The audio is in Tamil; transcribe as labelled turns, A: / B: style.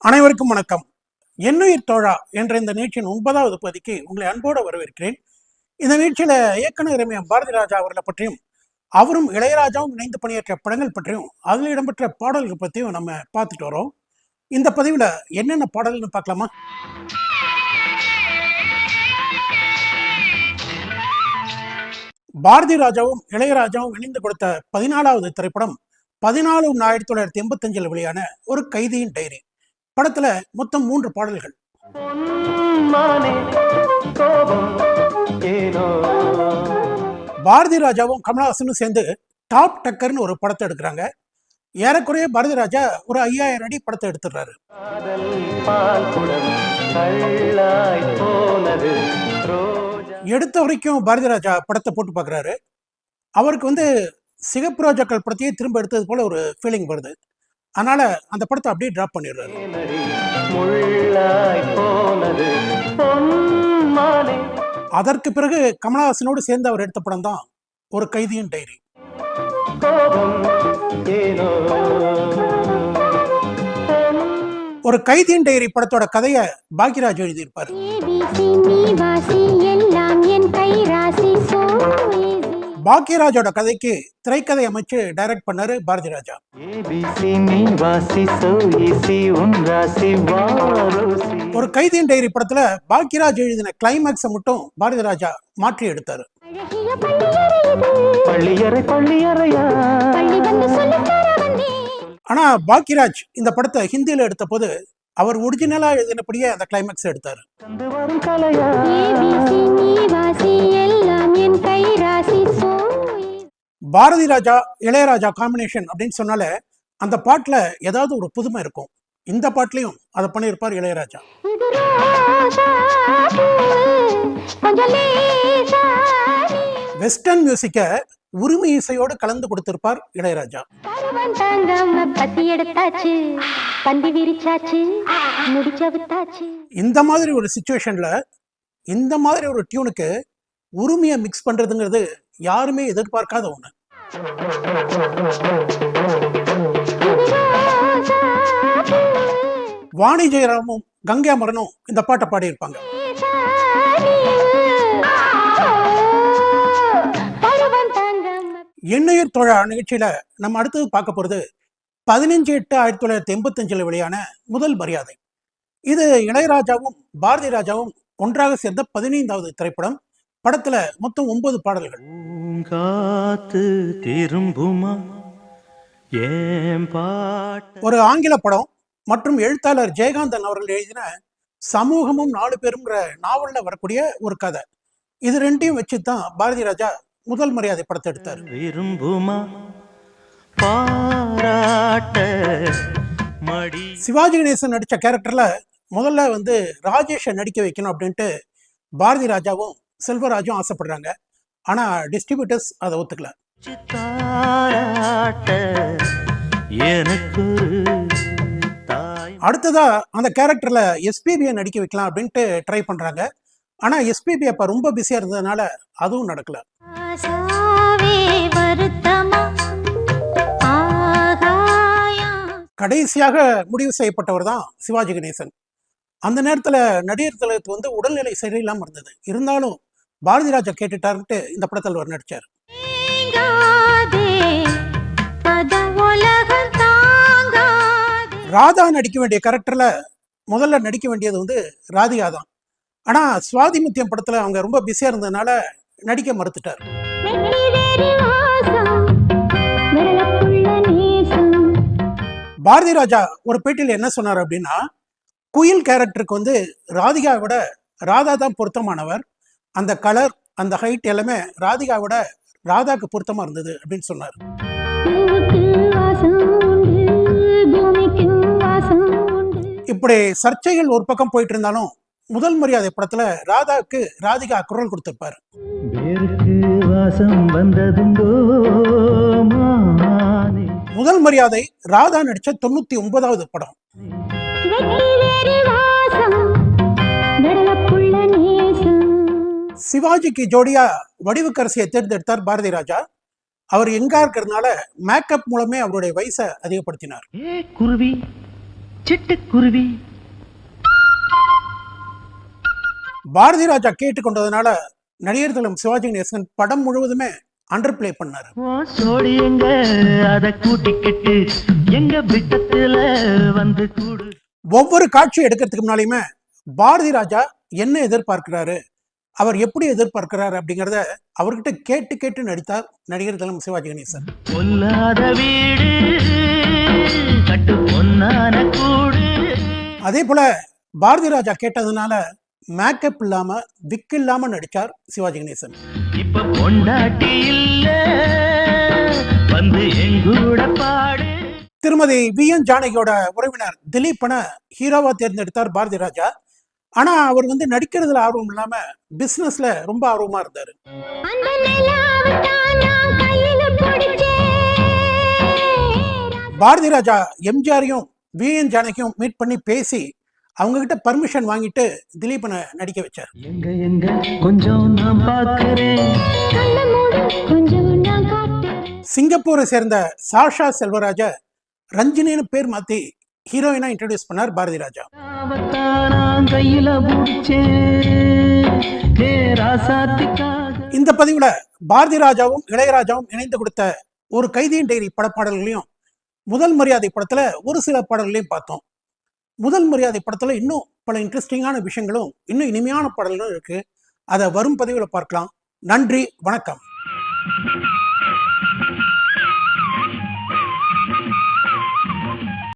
A: அனைவருக்கும் வணக்கம். எண்ணுயிர் தோழா என்ற இந்த நிகழ்ச்சியின் 9வது பகுதிக்கு உங்களை அன்போடு வரவேற்கிறேன். இந்த நிகழ்ச்சியில இயக்குனர் பாரதி ராஜா அவர்களை பற்றியும் அவரும் இளையராஜாவும் இணைந்து பணியாற்றிய படங்கள் பற்றியும் அதில் இடம்பெற்ற பாடல்கள் பற்றியும் நம்ம பார்த்துட்டு வரோம். இந்த பதிவில் என்னென்ன பாடல்னு பார்க்கலாமா? பாரதி ராஜாவும் இளையராஜாவும் இணைந்து கொடுத்த 14வது திரைப்படம் 14/1985 வெளியான ஒரு கைதியின் டைரி. படத்துல மொத்தம் 3 பாடல்கள். பாரதி ராஜாவும் கமலஹாசனும் சேர்ந்து டாப் டக்கர்னு ஒரு படத்தை எடுக்கிறாங்க. ஏறக்குறைய பாரதி ராஜா ஒரு 5000 அடி படத்தை எடுத்துடுறாரு. எடுத்த வரைக்கும் பாரதி ராஜா படத்தை போட்டு பார்க்குறாரு. அவருக்கு சிகப்பு ரோஜாக்கள் படத்தையே திரும்ப எடுத்தது போல ஒரு ஃபீலிங் வருது. அதனால அந்த படத்தை அப்படியே டிராப் பண்ணிடுறாரு. அதற்கு பிறகு கமலஹாசனோடு சேர்ந்து அவர் எடுத்த படம் தான் ஒரு கைதியின் டைரி. ஒரு கைதியின் டைரி படத்தோட கதையை பாக்யராஜ் எழுதியிருப்பார். பாக்யராஜோட கதைக்கு திரைக்கதை அமைச்சு டைரக்ட் பண்ணாரு பாரதி ராஜா. ஒரு கைதியின் டைரி படத்துல பாக்யராஜ் எழுதின கிளைமேக்ஸை மட்டும் பாரதி ராஜா மாற்றி எடுத்தாரு. ஆனா பாக்யராஜ் இந்த படத்தை ஹிந்தியில எடுத்த போது அவர் ஒரிஜினலா எழுதினபடியே அந்த கிளைமேக்ஸ் எடுத்தாரு. பாரதி ராஜா இளையராஜா காம்பினேஷன் அப்படின்னு சொன்னாலே அந்த பாட்டுல ஏதாவது ஒரு புதுமை இருக்கும். இந்த பாட்டுலயும் அதை பண்ணியிருப்பார் இளையராஜா. வெஸ்டர்ன் மியூசிக்க உரிமை இசையோடு கலந்து கொடுத்திருப்பார் இளையராஜா. இந்த மாதிரி ஒரு சிச்சுவேஷன்ல இந்த மாதிரி ஒரு டியூனுக்கு உரிமையை மிக்ஸ் பண்றதுங்கிறது யாருமே எதிர்பார்க்காத ஒண்ணு. வாணி ஜெயராமும் கங்கை அமரனும் இந்த பாட்டை பாடியிருப்பாங்க. எண்ணுயிர் தோழா நிகழ்ச்சியில நம்ம அடுத்தது பார்க்க போறது 15/8/1985 வெளியான முதல் மரியாதை. இது இளையராஜாவும் பாரதி ராஜாவும் ஒன்றாக சேர்ந்த 15வது திரைப்படம். படத்துல மொத்தம் 9 பாடல்கள். ஒரு ஆங்கில படம் மற்றும் எழுத்தாளர் ஜெயகாந்தன் அவர்கள் எழுதின சமூகமும் 4 பேருங்கிற நாவல்ல வரக்கூடிய ஒரு கதை. இது ரெண்டையும் வச்சுதான் பாரதி ராஜா முதல் மரியாதை படத்தை எடுத்தார். சிவாஜி கணேசன் நடிச்ச கேரக்டர்ல முதல்ல ராஜேஷை நடிக்க வைக்கணும் அப்படின்ட்டு பாரதி ராஜாவும் செல்வராஜும் ஆசைப்படுறாங்க. ஆனா டிஸ்ட்ரிபியூட்டர்ஸ் அதை ஒத்துக்கல. அடுத்ததா அந்த கேரக்டர்ல எஸ்பிபியை நடிக்க வைக்கலாம் அப்படின்ட்டு ட்ரை பண்றாங்க. ஆனா எஸ்பிபி அப்ப ரொம்ப பிஸியா இருந்ததுனால அதுவும் நடக்கல. கடைசியாக முடிவு செய்யப்பட்டவர் தான் சிவாஜி கணேசன். அந்த நேரத்துல நடிகர் திலகத்துக்கு உடல்நிலை சரியில்லாம இருந்தது. இருந்தாலும் பாரதி ராஜா கேட்டுட்டாருன்ட்டு இந்த படத்தில் அவர் நடிச்சார். ராதா நடிக்க வேண்டிய கேரக்டர்ல முதல்ல நடிக்க வேண்டியது ராதிகா தான். ஆனா சுவாதி முத்தியம் படத்துல அவங்க ரொம்ப பிஸியா இருந்ததுனால நடிக்க மறுத்துட்டார். பாரதி ராஜா ஒரு பேட்டியில் என்ன சொன்னார் அப்படின்னா, குயில் கேரக்டருக்கு ராதிகா விட ராதா தான் பொருத்தமானவர். அந்த கலர் அந்த ஹைட் எல்லாமே ராதிகா விட ராதாக்கு பொருத்தமா இருந்தது அப்படின்னு சொன்னார். இப்படி சர்ச்சைகள் ஒரு பக்கம் போயிட்டு இருந்தாலும் முதல் மரியாதை படத்துல ராதாவுக்கு ராதிகா குரல் கொடுத்திருப்பாரு. முதல் மரியாதை ராதா நடிச்ச 99வது படம். சிவாஜிக்கு ஜோடியா வடிவுக்கரசியை தேர்ந்தெடுத்தார் பாரதி ராஜா. அவர் எங்கா இருக்கிறதுனால மேக்கப் மூலமே அவருடைய வயசை அதிகப்படுத்தினார்.
B: சிட்டுக்குருவி.
A: பாரதி ராஜா கேட்டுக்கொண்டதுனால நடிகர் திலகம் சிவாஜி கணேசன் படம் முழுவதுமே அண்டர் பிளே பண்ணாரு.
B: சோடி எங்க அத கூட்டிக்கிட்டு எங்க விட்டத்துல வந்து கூடு.
A: ஒவ்வொரு காட்சி எடுக்கிறதுக்கு முன்னாலையுமே பாரதி ராஜா என்ன எதிர்பார்க்கிறாரு, அவர் எப்படி எதிர்பார்க்கிறாரு அப்படிங்கறத அவர்கிட்ட கேட்டு கேட்டு நடித்தார் நடிகர் திலகம் சிவாஜி கணேசன்.
B: பொல்லாத வீடு கட்டு பொன்னான கூடு.
A: அதே போல பாரதி ராஜா கேட்டதுனால மேக்கப் இல்லாம விக் இல்லாம நடிச்சார் சிவாஜி கணேசன்.
B: இப்ப பொண்டாட்டி இல்ல வந்து எங்கூட பாடு.
A: திருமதி வி.என். ஜானகியோட உறவினர் திலீப்பனை ஹீரோவா தேர்ந்தெடுத்தார் பாரதி ராஜா. ஆனா அவர் நடிக்கிறதுல ஆர்வம் இல்லாம பிசினஸ்ல ரொம்ப ஆர்வமா இருந்தாரு. பாரதி ராஜா எம்ஜிஆரையும் வி.என். ஜானகியும் மீட் பண்ணி பேசி அவங்க கிட்ட பர்மிஷன் வாங்கிட்டு திலீப்பனை நடிக்க வச்சார்.
B: எங்க எங்க கொஞ்சம் நான் பார்க்கிறேன்.
A: சிங்கப்பூரை சேர்ந்த சாஷா செல்வராஜ ரஞ்சினின்னு பேர் மாத்தி ஹீரோயினா இன்ட்ரோடியூஸ் பண்ணார் பாரதி ராஜா. இந்த பதிவுல பாரதி ராஜாவும் இளையராஜாவும் இணைந்து கொடுத்த ஒரு கைதியின் டைரி படப்பாடல்களையும் முதல் மரியாதை படத்துல ஒரு சில பாடல்களையும் பார்த்தோம். முதல் மரியாதை படத்துல இன்னும் பல இன்ட்ரெஸ்டிங்கான விஷயங்களும் இன்னும் இனிமையான பாடல்களும் இருக்கு. அதை வரும் பதிவுல பார்க்கலாம். நன்றி, வணக்கம்.